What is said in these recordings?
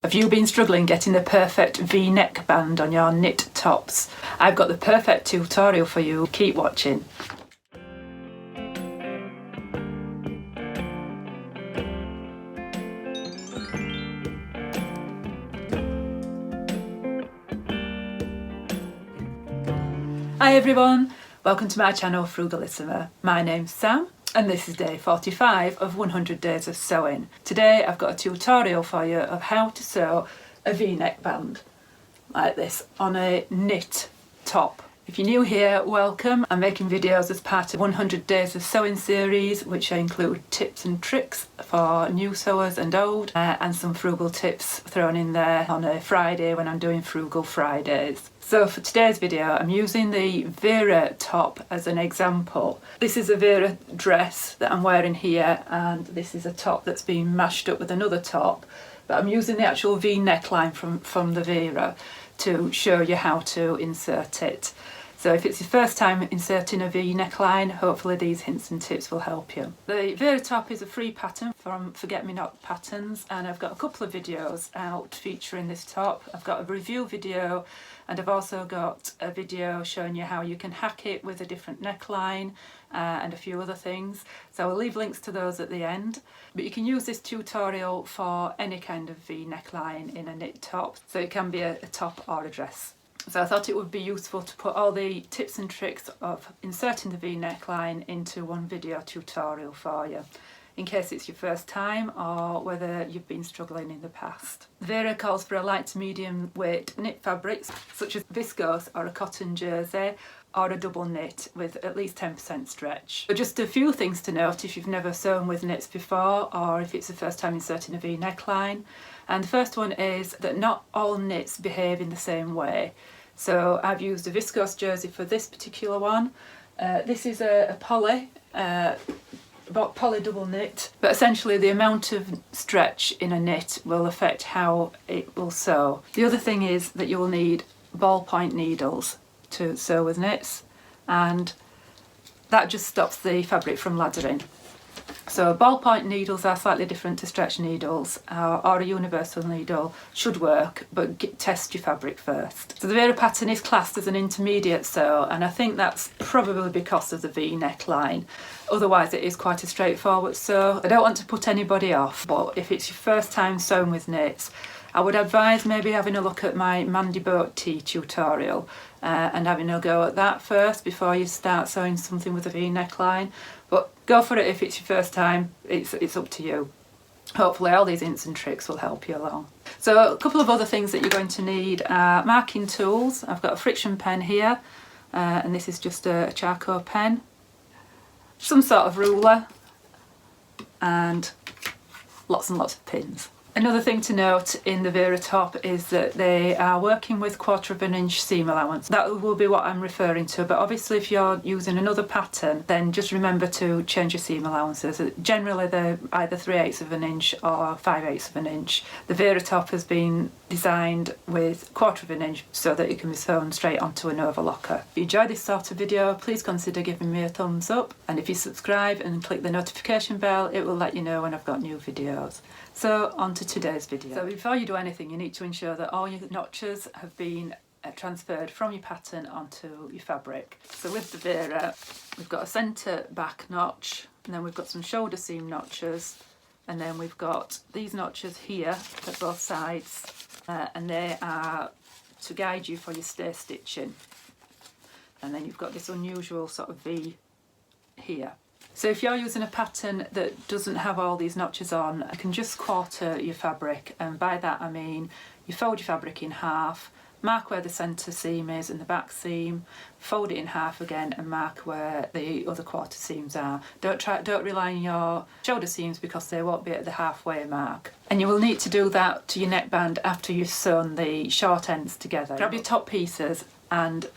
Have you been struggling getting the perfect V-neck band on your knit tops? I've got the perfect tutorial for you. Keep watching. Hi everyone, welcome to my channel Frugalisama. My name's Sam and this is day 45 of 100 days of sewing. Today I've got a tutorial for you of how to sew a V-neck band like this on a knit top. If you're new here, welcome. I'm making videos as part of 100 days of sewing series, which include tips and tricks for new sewers and old, and some frugal tips thrown in there on a Friday when I'm doing Frugal Fridays. So for today's video, I'm using the Vera top as an example. This is a Vera dress that I'm wearing here, and this is a top that's been mashed up with another top, but I'm using the actual V neckline from the Vera to show you how to insert it. So if it's your first time inserting a V neckline, hopefully these hints and tips will help you. The Vera top is a free pattern from Forget Me Not Patterns, and I've got a couple of videos out featuring this top. I've got a review video, and I've also got a video showing you how you can hack it with a different neckline and a few other things. So I'll leave links to those at the end. But you can use this tutorial for any kind of V neckline in a knit top. So it can be a top or a dress. So I thought it would be useful to put all the tips and tricks of inserting the V neckline into one video tutorial for you, in case it's your first time or whether you've been struggling in the past. Vera calls for a light to medium weight knit fabrics such as viscose or a cotton jersey or a double knit with at least 10% stretch. So just a few things to note if you've never sewn with knits before or if it's the first time inserting a V neckline. And the first one is that not all knits behave in the same way. So I've used a viscose jersey for this particular one. This is a poly double knit, but essentially the amount of stretch in a knit will affect how it will sew. The other thing is that you will need ballpoint needles to sew with knits, and that just stops the fabric from lathering. So ballpoint needles are slightly different to stretch needles, or a universal needle should work, but test your fabric first. So the Vera pattern is classed as an intermediate sew, and I think that's probably because of the V neckline. Otherwise it is quite a straightforward sew. I don't want to put anybody off, but if it's your first time sewing with knits, I would advise maybe having a look at my Mandy Boat Tee tutorial and having a go at that first before you start sewing something with a V neckline. But go for it if it's your first time, it's up to you. Hopefully all these hints and tricks will help you along. So a couple of other things that you're going to need are marking tools. I've got a friction pen here, and this is just a charcoal pen, some sort of ruler, and lots of pins. Another thing to note in the Vera top is that they are working with 1/4 inch seam allowance. That will be what I'm referring to, but obviously if you're using another pattern, then just remember to change your seam allowances. Generally they're either 3/8 inch or 5/8 inch. The Vera top has been designed with 1/4 inch so that it can be sewn straight onto an overlocker. If you enjoy this sort of video, please consider giving me a thumbs up, and if you subscribe and click the notification bell, it will let you know when I've got new videos. So on to today's video. So before you do anything, you need to ensure that all your notches have been transferred from your pattern onto your fabric. So with the Vera, we've got a centre back notch, and then we've got some shoulder seam notches, and then we've got these notches here at both sides, and they are to guide you for your stay stitching. And then you've got this unusual sort of V here. So if you're using a pattern that doesn't have all these notches on, you can just quarter your fabric, and by that I mean you fold your fabric in half, mark where the centre seam is and the back seam, fold it in half again and mark where the other quarter seams are. Don't rely on your shoulder seams because they won't be at the halfway mark. And you will need to do that to your neckband after you've sewn the short ends together. Grab your top pieces and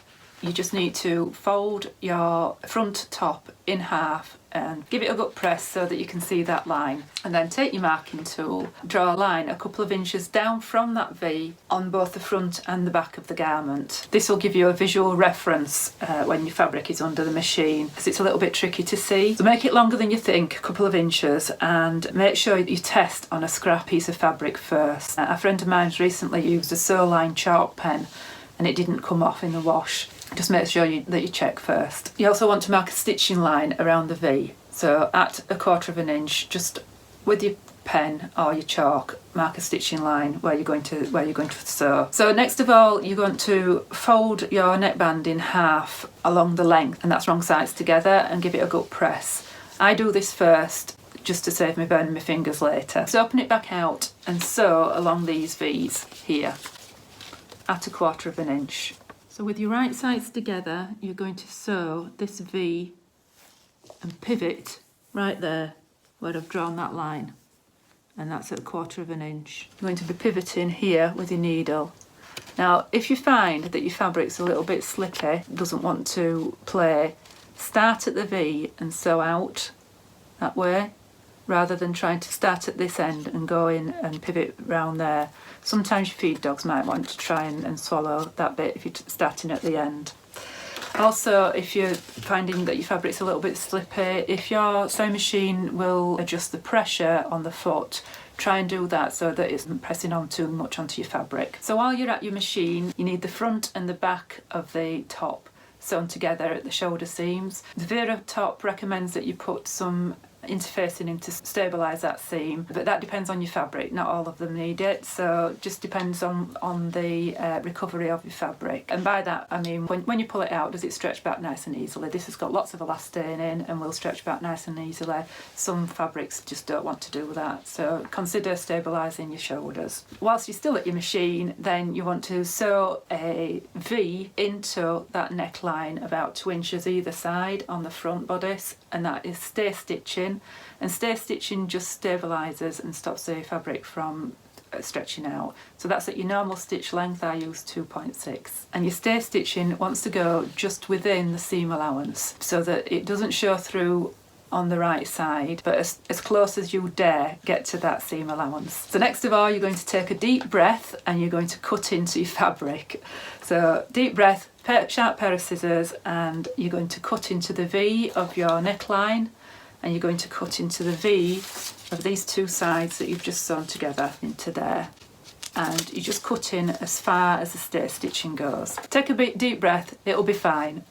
you just need to fold your front top in half and give it a good press so that you can see that line. And then take your marking tool, draw a line a couple of inches down from that V on both the front and the back of the garment. This will give you a visual reference when your fabric is under the machine, because it's a little bit tricky to see. So make it longer than you think, a couple of inches, and make sure you test on a scrap piece of fabric first. A friend of mine's recently used a Sewline chalk pen and it didn't come off in the wash. Just make sure that you check first. You also want to mark a stitching line around the V. So at 1/4 inch, just with your pen or your chalk, mark a stitching line where you're going to sew. So next of all, you're going to fold your neckband in half along the length, and that's wrong sides together, and give it a good press. I do this first just to save me burning my fingers later. So open it back out and sew along these V's here at 1/4 inch. So with your right sides together, you're going to sew this V and pivot right there where I've drawn that line, and that's at 1/4 inch. You're going to be pivoting here with your needle. Now, if you find that your fabric's a little bit slippy, doesn't want to play, start at the V and sew out that way, rather than trying to start at this end and go in and pivot round there. Sometimes your feed dogs might want to try and swallow that bit if you're starting at the end. Also, if you're finding that your fabric's a little bit slippy, if your sewing machine will adjust the pressure on the foot, try and do that so that it's not pressing on too much onto your fabric. So while you're at your machine, you need the front and the back of the top sewn together at the shoulder seams. The Vera top recommends that you put some interfacing in to stabilise that seam, but that depends on your fabric. Not all of them need it, so just depends on the recovery of your fabric. And by that I mean when you pull it out, does it stretch back nice and easily? This has got lots of elastane in and will stretch back nice and easily. Some fabrics just don't want to do that, so consider stabilising your shoulders. Whilst you're still at your machine, then you want to sew a V into that neckline about 2 inches either side on the front bodice, and that is stay stitching. And stay stitching just stabilises and stops the fabric from stretching out. So that's at your normal stitch length. I use 2.6. And your stay stitching wants to go just within the seam allowance so that it doesn't show through on the right side, but as close as you dare get to that seam allowance. So next of all, you're going to take a deep breath and you're going to cut into your fabric. So deep breath, sharp pair of scissors, and you're going to cut into the V of your neckline, and you're going to cut into the V of these two sides that you've just sewn together into there. And you just cut in as far as the stay stitching goes. Take a big deep breath, it'll be fine.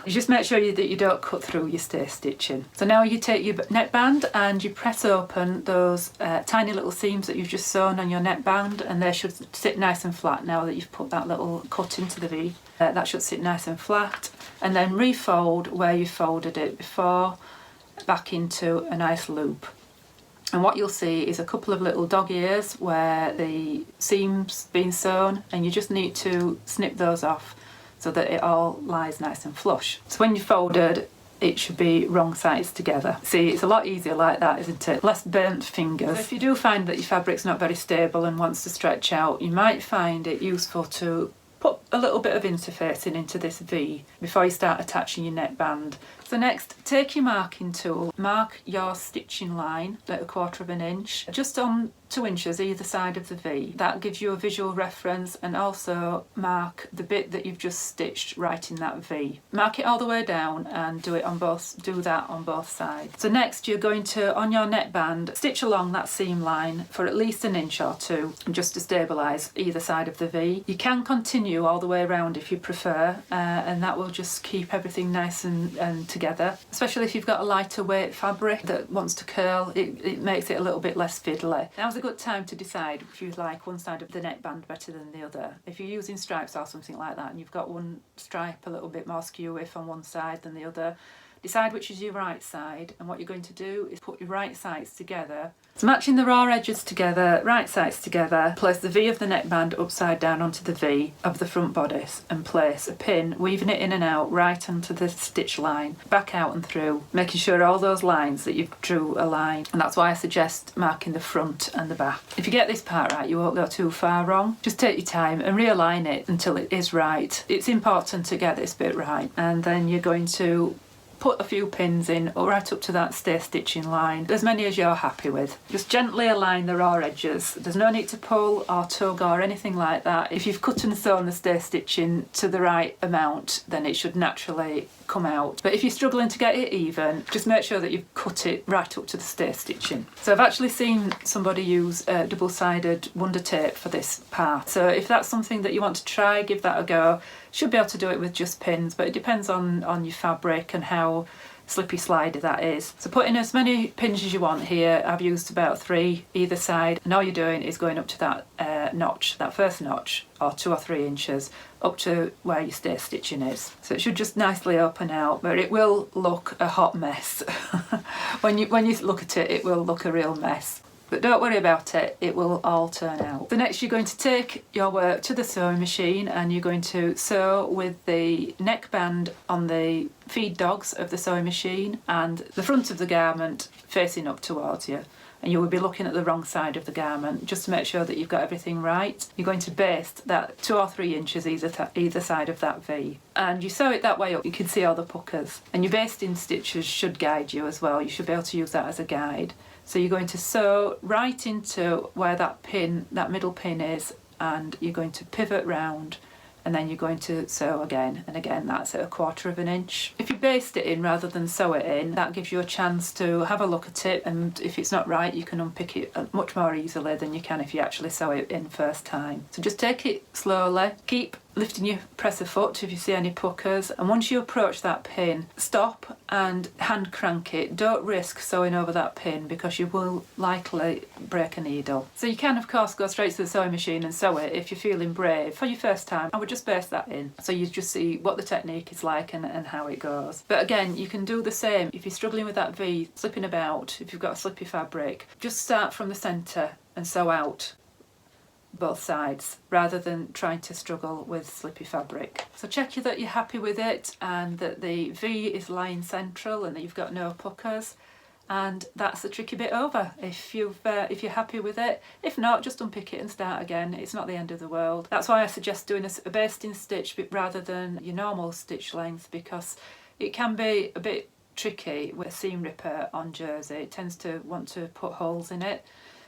You just make sure that you don't cut through your stay stitching. So now you take your neckband and you press open those tiny little seams that you've just sewn on your neckband, and they should sit nice and flat now that you've put that little cut into the V. That should sit nice and flat, and then refold where you folded it before back into a nice loop. And what you'll see is a couple of little dog ears where the seam's been sewn, and you just need to snip those off so that it all lies nice and flush. So when you folded, it should be wrong sides together. See, it's a lot easier like that, isn't it? Less burnt fingers. So if you do find that your fabric's not very stable and wants to stretch out, you might find it useful to put a little bit of interfacing into this V before you start attaching your neckband. So next, take your marking tool, mark your stitching line at 1/4 inch, just on 2 inches either side of the V. That gives you a visual reference, and also mark the bit that you've just stitched right in that V. Mark it all the way down and do that on both sides. So next you're going to, on your neckband, stitch along that seam line for at least 1 inch or 2, just to stabilise either side of the V. You can continue all the way around if you prefer, and that will just keep everything nice and together. Especially if you've got a lighter weight fabric that wants to curl, it makes it a little bit less fiddly. Now's a good time to decide if you like one side of the neckband better than the other. If you're using stripes or something like that and you've got one stripe a little bit more skew if on one side than the other, decide which is your right side, and what you're going to do is put your right sides together. So matching the raw edges together, right sides together, place the V of the neckband upside down onto the V of the front bodice and place a pin, weaving it in and out right onto the stitch line, back out and through, making sure all those lines that you've drew align. And that's why I suggest marking the front and the back. If you get this part right, you won't go too far wrong. Just take your time and realign it until it is right. It's important to get this bit right. And then you're going to put a few pins in right up to that stay stitching line, as many as you're happy with. Just gently align the raw edges. There's no need to pull or tug or anything like that. If you've cut and sewn the stay stitching to the right amount, then it should naturally come out. But if you're struggling to get it even, just make sure that you've cut it right up to the stay stitching. So I've actually seen somebody use double-sided wonder tape for this part. So if that's something that you want to try, give that a go. Should be able to do it with just pins, but it depends on your fabric and how slippy slidey that is. So put in as many pins as you want here. I've used about 3 either side, and all you're doing is going up to that notch, that first notch, or 2 or 3 inches up to where your stay stitching is. So it should just nicely open out, but it will look a hot mess. when you look at it, it will look a real mess. But don't worry about it, it will all turn out. So next you're going to take your work to the sewing machine and you're going to sew with the neckband on the feed dogs of the sewing machine and the front of the garment facing up towards you. And you will be looking at the wrong side of the garment just to make sure that you've got everything right. You're going to baste that 2 or 3 inches either side of that V. And you sew it that way up, you can see all the puckers. And your basting stitches should guide you as well. You should be able to use that as a guide. So you're going to sew right into where that pin, that middle pin is, and you're going to pivot round, and then you're going to sew again and again. That's at 1/4 inch. If you baste it in rather than sew it in, that gives you a chance to have a look at it, and if it's not right you can unpick it much more easily than you can if you actually sew it in first time. So just take it slowly, keep lifting your presser foot if you see any puckers, and once you approach that pin, stop and hand crank it. Don't risk sewing over that pin because you will likely break a needle. So you can of course go straight to the sewing machine and sew it if you're feeling brave. For your first time I would just baste that in so you just see what the technique is like and how it goes. But again, you can do the same if you're struggling with that V, slipping about, if you've got a slippy fabric, just start from the centre and sew out both sides rather than trying to struggle with slippy fabric. So check that you're happy with it and that the V is lying central and that you've got no puckers, and that's the tricky bit over if you're happy with it. If not, just unpick it and start again. It's not the end of the world. That's why I suggest doing a basting stitch rather than your normal stitch length, because it can be a bit tricky with a seam ripper on jersey. It tends to want to put holes in it.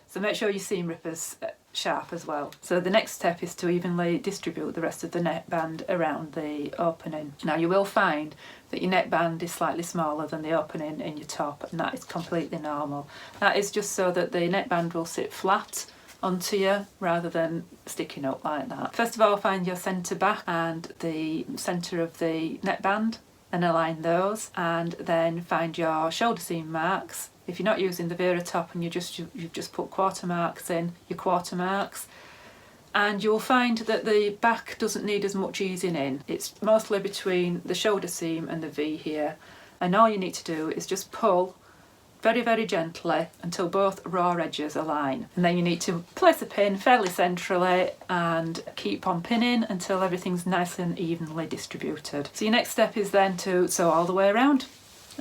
So make sure your seam ripper's sharp as well. So the next step is to evenly distribute the rest of the neckband around the opening. Now you will find that your neckband is slightly smaller than the opening in your top, and that is completely normal. That is just so that the neckband will sit flat onto you rather than sticking up like that. First of all, find your centre back and the centre of the neckband and align those, and then find your shoulder seam marks. If you're not using the Vera top and you've just put quarter marks in, your quarter marks, and you'll find that the back doesn't need as much easing in. It's mostly between the shoulder seam and the V here, and all you need to do is just pull very, very gently until both raw edges align, and then you need to place a pin fairly centrally and keep on pinning until everything's nice and evenly distributed. So your next step is then to sew all the way around.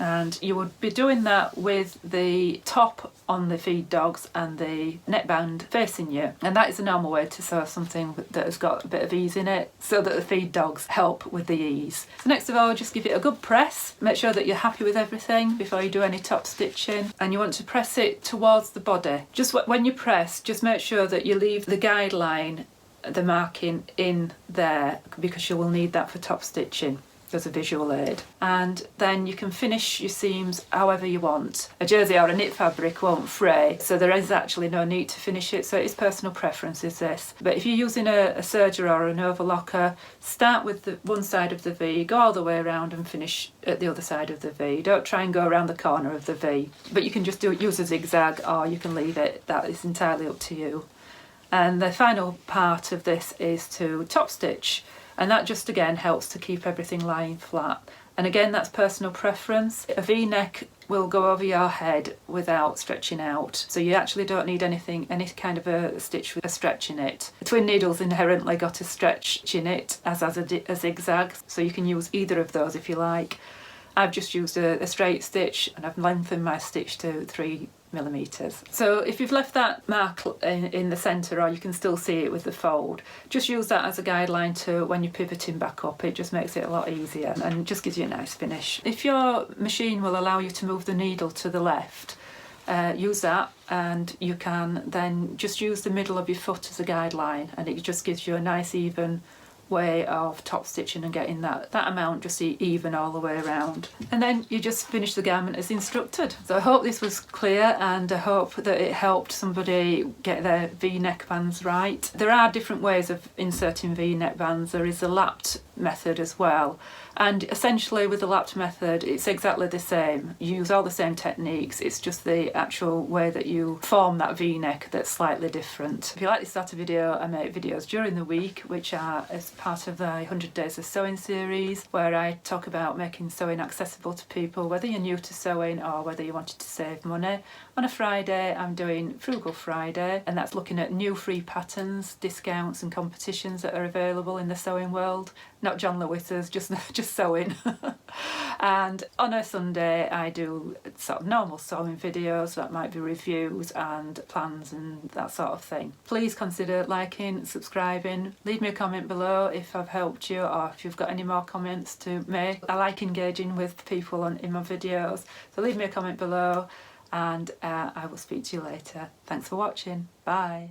And you would be doing that with the top on the feed dogs and the neckband facing you. And that is a normal way to sew something that has got a bit of ease in it, so that the feed dogs help with the ease. So next of all, just give it a good press. Make sure that you're happy with everything before you do any top stitching. And you want to press it towards the body. Just when you press, just make sure that you leave the guideline, the marking in there, because you will need that for top stitching as a visual aid. And then you can finish your seams however you want. A jersey or a knit fabric won't fray, so there is actually no need to finish it, so it is personal preference is this. But if you're using a serger or an overlocker, start with the one side of the V, go all the way around and finish at the other side of the V. Don't try and go around the corner of the V, but you can just use a zigzag or you can leave it. That is entirely up to you. And the final part of this is to top stitch. And that just again helps to keep everything lying flat And again, that's personal preference. A V-neck will go over your head without stretching out, so you actually don't need any kind of a stitch with a stretch in it. The twin needle's inherently got a stretch in it, as has a zigzag, so you can use either of those if you like. I've just used a straight stitch, and I've lengthened my stitch to 3mm. So if you've left that mark in the centre, or you can still see it with the fold, just use that as a guideline to when you're pivoting back up. It just makes it a lot easier and just gives you a nice finish. If your machine will allow you to move the needle to the left, use that, and you can then just use the middle of your foot as a guideline, and it just gives you a nice even way of top stitching and getting that amount just even all the way around. And then you just finish the garment as instructed. So I hope this was clear, and I hope that it helped somebody get their V-neck bands right. There are different ways of inserting V-neck bands. There is a lapped method as well, and essentially with the lapped method it's exactly the same. You use all the same techniques, it's just the actual way that you form that V-neck that's slightly different. If you like this sort of video, I make videos during the week which are as part of the 100 Days of Sewing series, where I talk about making sewing accessible to people, whether you're new to sewing or whether you wanted to save money. On a Friday I'm doing Frugal Friday, and that's looking at new free patterns, discounts and competitions that are available in the sewing world. Not John Lewis's, just sewing. And on a Sunday I do sort of normal sewing videos that might be reviews and plans and that sort of thing. Please consider liking, subscribing, leave me a comment below if I've helped you, or if you've got any more comments to make. I like engaging with people in my videos, so leave me a comment below, and I will speak to you later. Thanks for watching. Bye.